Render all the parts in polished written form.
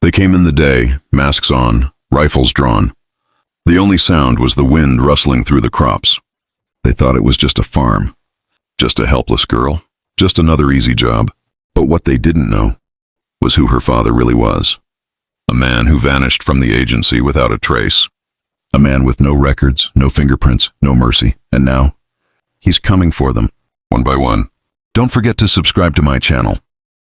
They came in the day, masks on, rifles drawn. The only sound was the wind rustling through the crops. They thought it was just a farm, just a helpless girl, just another easy job. But what they didn't know was who her father really was. A man who vanished from the agency without a trace. A man with no records, no fingerprints, no mercy. And now, he's coming for them, one by one. Don't forget to subscribe to my channel.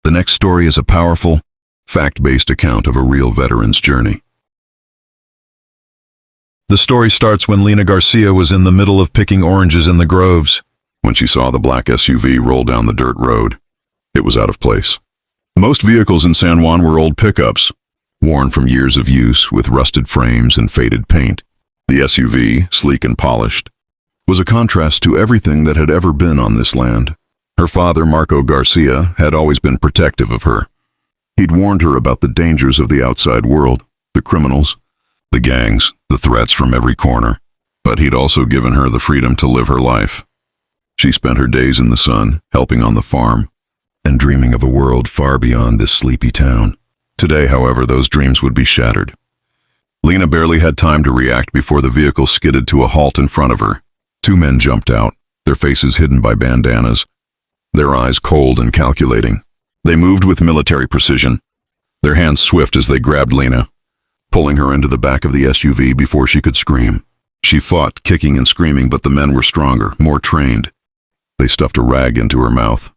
The next story is a powerful, fact-based account of a real veteran's journey. The story starts when Lena Garcia was in the middle of picking oranges in the groves when she saw the black SUV roll down the dirt road. It was out of place. Most vehicles in San Juan were old pickups, worn from years of use with rusted frames and faded paint. The SUV, sleek and polished, was a contrast to everything that had ever been on this land. Her father, Marco Garcia, had always been protective of her. He'd warned her about the dangers of the outside world, the criminals, the gangs, the threats from every corner. But he'd also given her the freedom to live her life. She spent her days in the sun, helping on the farm, and dreaming of a world far beyond this sleepy town. Today, however, those dreams would be shattered. Lena barely had time to react before the vehicle skidded to a halt in front of her. Two men jumped out, their faces hidden by bandanas, their eyes cold and calculating. They moved with military precision, their hands swift as they grabbed Lena, pulling her into the back of the SUV before she could scream. She fought, kicking and screaming, but the men were stronger, more trained. They stuffed a rag into her mouth,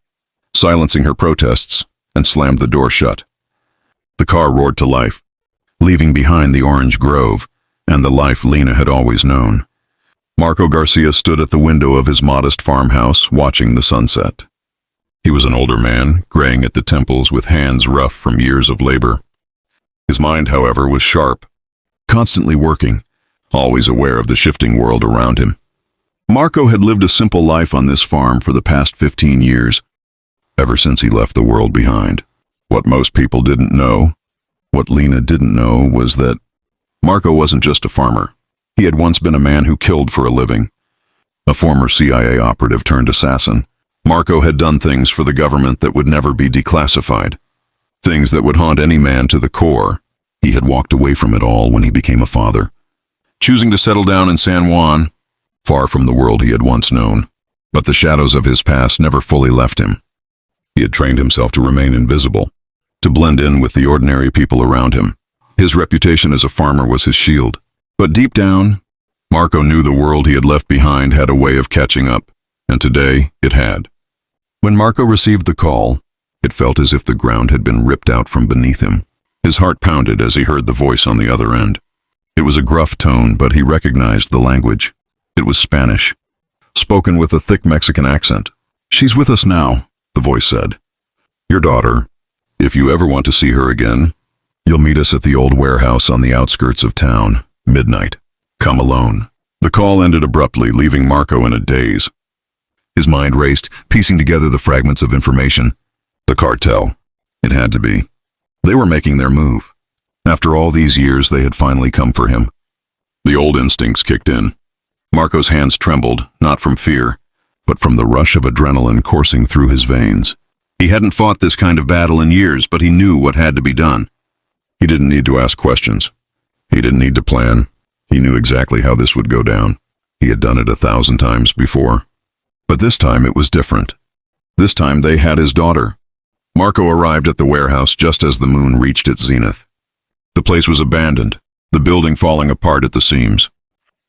silencing her protests, and slammed the door shut. The car roared to life, leaving behind the orange grove and the life Lena had always known. Marco Garcia stood at the window of his modest farmhouse, watching the sunset. He was an older man, graying at the temples with hands rough from years of labor. His mind, however, was sharp, constantly working, always aware of the shifting world around him. Marco had lived a simple life on this farm for the past 15 years, ever since he left the world behind. What most people didn't know, what Lena didn't know, was that Marco wasn't just a farmer. He had once been a man who killed for a living. A former CIA operative turned assassin, Marco had done things for the government that would never be declassified. Things that would haunt any man to the core. He had walked away from it all when he became a father, choosing to settle down in San Juan, far from the world he had once known. But the shadows of his past never fully left him. He had trained himself to remain invisible, to blend in with the ordinary people around him. His reputation as a farmer was his shield. But deep down, Marco knew the world he had left behind had a way of catching up, and today it had. When Marco received the call, it felt as if the ground had been ripped out from beneath him. His heart pounded as he heard the voice on the other end. It was a gruff tone, but he recognized the language. It was Spanish, spoken with a thick Mexican accent. "She's with us now," the voice said. "Your daughter. If you ever want to see her again, you'll meet us at the old warehouse on the outskirts of town, midnight. Come alone." The call ended abruptly, leaving Marco in a daze. His mind raced, piecing together the fragments of information. The cartel. It had to be. They were making their move. After all these years, they had finally come for him. The old instincts kicked in. Marco's hands trembled, not from fear, but from the rush of adrenaline coursing through his veins. He hadn't fought this kind of battle in years, but he knew what had to be done. He didn't need to ask questions. He didn't need to plan. He knew exactly how this would go down. He had done it 1,000 times before. But this time it was different. This time they had his daughter. Marco arrived at the warehouse just as the moon reached its zenith. The place was abandoned, the building falling apart at the seams.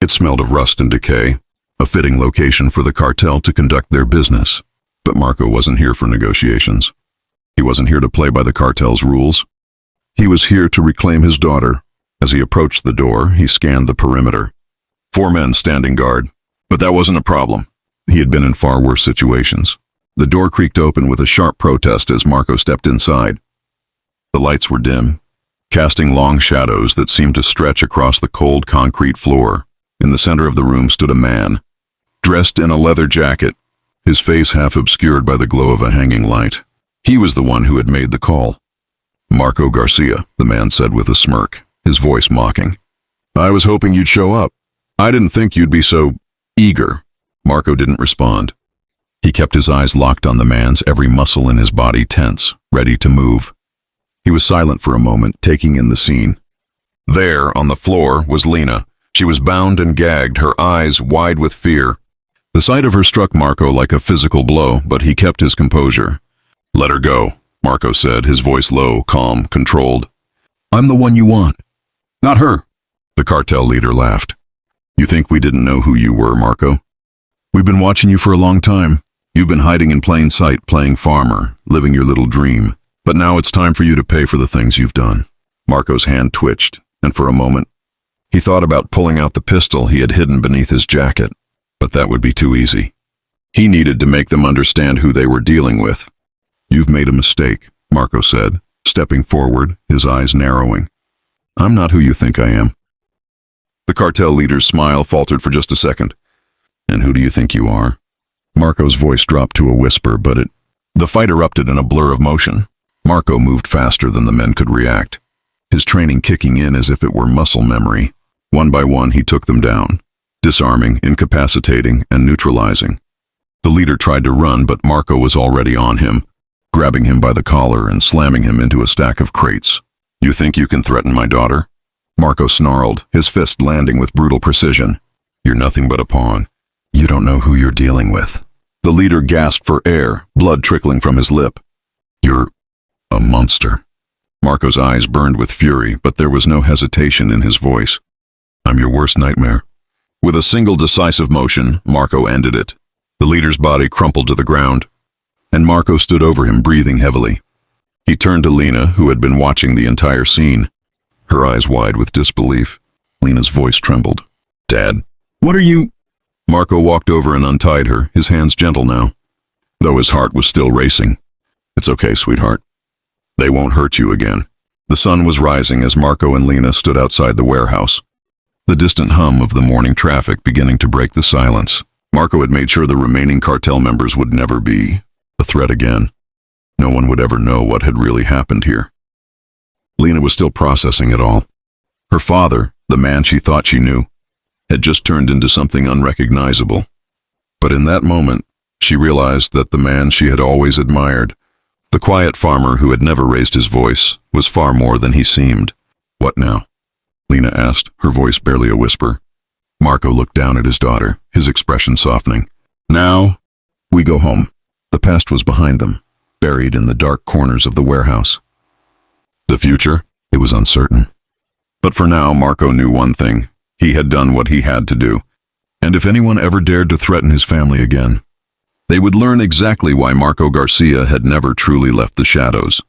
It smelled of rust and decay, a fitting location for the cartel to conduct their business. But Marco wasn't here for negotiations. He wasn't here to play by the cartel's rules. He was here to reclaim his daughter. As he approached the door, he scanned the perimeter. 4 men standing guard. But that wasn't a problem. He had been in far worse situations. The door creaked open with a sharp protest as Marco stepped inside. The lights were dim, casting long shadows that seemed to stretch across the cold concrete floor. In the center of the room stood a man, dressed in a leather jacket, his face half obscured by the glow of a hanging light. He was the one who had made the call. "Marco Garcia," the man said with a smirk, his voice mocking. "I was hoping you'd show up. I didn't think you'd be so eager." Marco didn't respond. He kept his eyes locked on the man's, every muscle in his body tense, ready to move. He was silent for a moment, taking in the scene. There, on the floor, was Lena. She was bound and gagged, her eyes wide with fear. The sight of her struck Marco like a physical blow, but he kept his composure. "Let her go," Marco said, his voice low, calm, controlled. "I'm the one you want." "Not her." The cartel leader laughed. "You think we didn't know who you were, Marco? We've been watching you for a long time. You've been hiding in plain sight, playing farmer, living your little dream. But now it's time for you to pay for the things you've done." Marco's hand twitched, and for a moment, he thought about pulling out the pistol he had hidden beneath his jacket, but that would be too easy. He needed to make them understand who they were dealing with. "You've made a mistake," Marco said, stepping forward, his eyes narrowing. "I'm not who you think I am." The cartel leader's smile faltered for just a second. "And who do you think you are?" Marco's voice dropped to a whisper, but the fight erupted in a blur of motion. Marco moved faster than the men could react, his training kicking in as if it were muscle memory. One by one, he took them down, disarming, incapacitating, and neutralizing. The leader tried to run, but Marco was already on him, grabbing him by the collar and slamming him into a stack of crates. "You think you can threaten my daughter?" Marco snarled, his fist landing with brutal precision. "You're nothing but a pawn. You don't know who you're dealing with." The leader gasped for air, blood trickling from his lip. "You're a monster." Marco's eyes burned with fury, but there was no hesitation in his voice. "I'm your worst nightmare." With a single decisive motion, Marco ended it. The leader's body crumpled to the ground, and Marco stood over him, breathing heavily. He turned to Lena, who had been watching the entire scene, her eyes wide with disbelief. Lena's voice trembled. "Dad, what are you—" Marco walked over and untied her, his hands gentle now, though his heart was still racing. "It's okay, sweetheart. They won't hurt you again." The sun was rising as Marco and Lena stood outside the warehouse, the distant hum of the morning traffic beginning to break the silence. Marco had made sure the remaining cartel members would never be a threat again. No one would ever know what had really happened here. Lena was still processing it all. Her father, the man she thought she knew, had just turned into something unrecognizable. But in that moment, she realized that the man she had always admired, the quiet farmer who had never raised his voice, was far more than he seemed. "What now?" Lena asked, her voice barely a whisper. Marco looked down at his daughter, his expression softening. "Now, we go home." The past was behind them, buried in the dark corners of the warehouse. The future, it was uncertain. But for now, Marco knew one thing. He had done what he had to do. And if anyone ever dared to threaten his family again, they would learn exactly why Marco Garcia had never truly left the shadows.